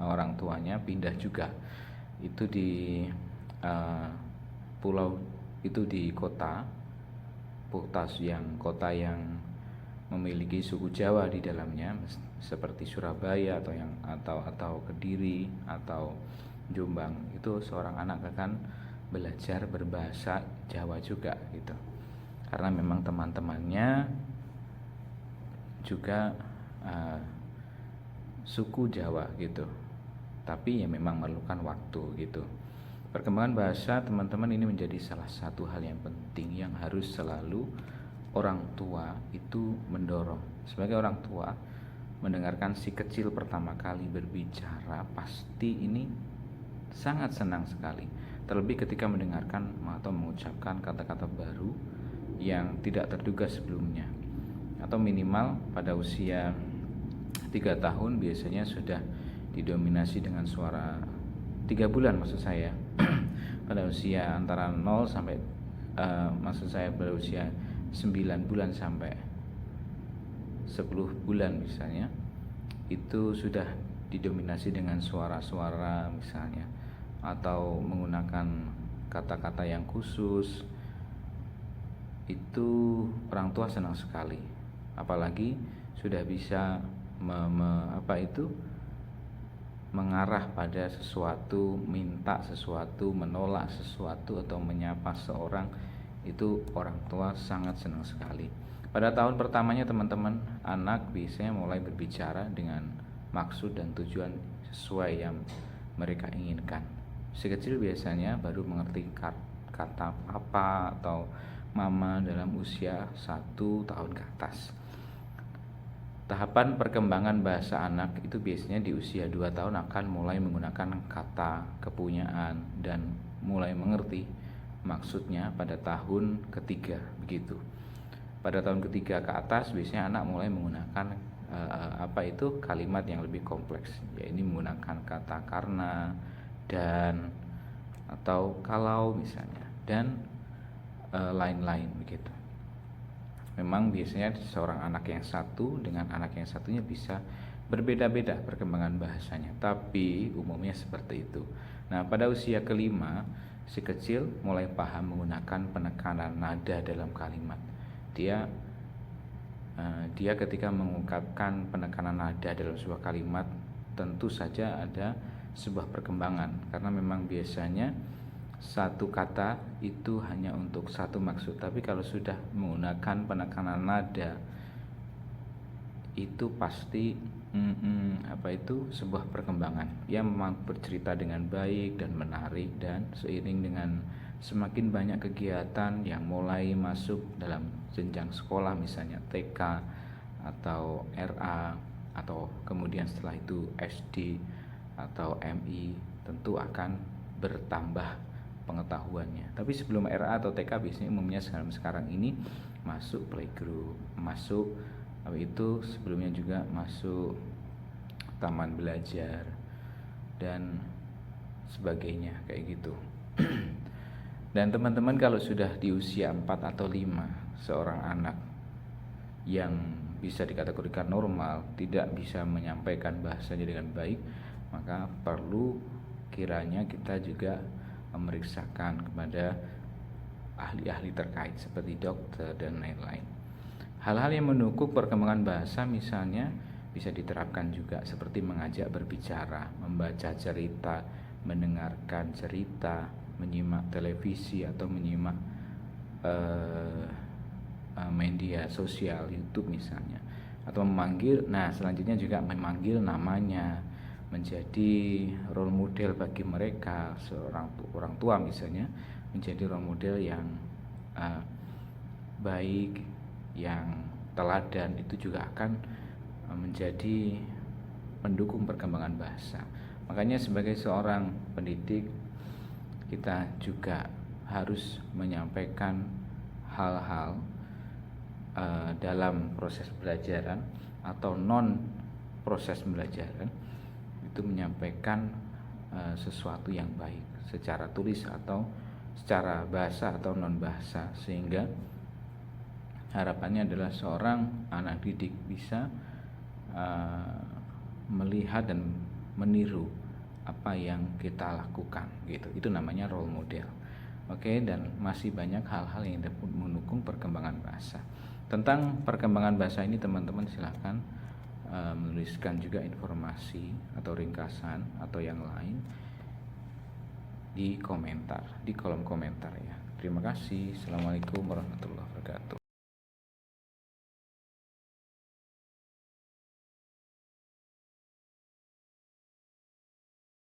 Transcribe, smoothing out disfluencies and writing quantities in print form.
orang tuanya pindah juga. Itu di uh, pulau itu di kota yang memiliki suku Jawa di dalamnya, seperti Surabaya atau Kediri atau Jombang. Itu seorang anak akan belajar berbahasa Jawa juga gitu, karena memang teman-temannya juga suku Jawa gitu, tapi ya memang memerlukan waktu gitu. Perkembangan bahasa teman-teman ini menjadi salah satu hal yang penting yang harus selalu orang tua itu mendorong. Sebagai orang tua, mendengarkan si kecil pertama kali berbicara pasti ini sangat senang sekali. Terlebih ketika mendengarkan atau mengucapkan kata-kata baru yang tidak terduga sebelumnya. Atau minimal pada usia 3 tahun biasanya sudah didominasi dengan suara 3 bulan maksud saya. Pada usia antara 0 sampai maksud saya pada usia 9 bulan sampai 10 bulan misalnya, itu sudah didominasi dengan suara-suara misalnya, atau menggunakan kata-kata yang khusus. Itu orang tua senang sekali, apalagi sudah bisa mengarah pada sesuatu, minta sesuatu, menolak sesuatu, atau menyapa seorang. Itu orang tua sangat senang sekali. Pada tahun pertamanya teman-teman, anak biasanya mulai berbicara dengan maksud dan tujuan sesuai yang mereka inginkan. Si kecil biasanya baru mengerti kata papa atau mama dalam usia 1 tahun ke atas. Tahapan perkembangan bahasa anak itu biasanya di usia 2 tahun akan mulai menggunakan kata kepunyaan dan mulai mengerti maksudnya pada tahun ketiga begitu. Pada tahun ketiga ke atas biasanya anak mulai menggunakan kalimat yang lebih kompleks, yaitu menggunakan kata karena, dan, atau kalau misalnya, dan lain-lain begitu. Memang biasanya seorang anak yang satu dengan anak yang satunya bisa berbeda-beda perkembangan bahasanya, tapi umumnya seperti itu. Nah, pada usia kelima, si kecil mulai paham menggunakan penekanan nada dalam kalimat. Dia ketika mengungkapkan penekanan nada dalam sebuah kalimat, tentu saja ada sebuah perkembangan, karena memang biasanya satu kata itu hanya untuk satu maksud, tapi kalau sudah menggunakan penekanan nada itu pasti sebuah perkembangan yang memang bercerita dengan baik dan menarik. Dan seiring dengan semakin banyak kegiatan yang mulai masuk dalam jenjang sekolah, misalnya TK atau RA, atau kemudian setelah itu SD atau MI, tentu akan bertambah pengetahuannya. Tapi sebelum RA atau TK biasanya umumnya sekarang ini masuk playgroup, masuk itu sebelumnya juga masuk taman belajar dan sebagainya kayak gitu. Dan teman-teman, kalau sudah di usia 4 atau 5, seorang anak yang bisa dikategorikan normal, tidak bisa menyampaikan bahasanya dengan baik, maka perlu kiranya kita juga memeriksakan kepada ahli-ahli terkait seperti dokter dan lain-lain. Hal-hal yang mendukung perkembangan bahasa misalnya bisa diterapkan juga, seperti mengajak berbicara, membaca cerita, mendengarkan cerita, menyimak televisi atau menyimak media sosial, YouTube misalnya, atau memanggil. Nah, selanjutnya juga memanggil namanya, menjadi role model bagi mereka. Seorang orang tua misalnya menjadi role model yang baik, yang teladan, itu juga akan menjadi pendukung perkembangan bahasa. Makanya sebagai seorang pendidik, kita juga harus menyampaikan hal-hal dalam proses pembelajaran atau non proses pembelajaran, itu menyampaikan sesuatu yang baik secara tulis atau secara bahasa atau non bahasa, sehingga harapannya adalah seorang anak didik bisa melihat dan meniru apa yang kita lakukan gitu. Itu namanya role model. Oke, dan masih banyak hal-hal yang dapat mendukung perkembangan bahasa. Tentang perkembangan bahasa ini teman-teman silahkan menuliskan juga informasi atau ringkasan atau yang lain di komentar, di kolom komentar ya. Terima kasih. Assalamualaikum warahmatullahi wabarakatuh.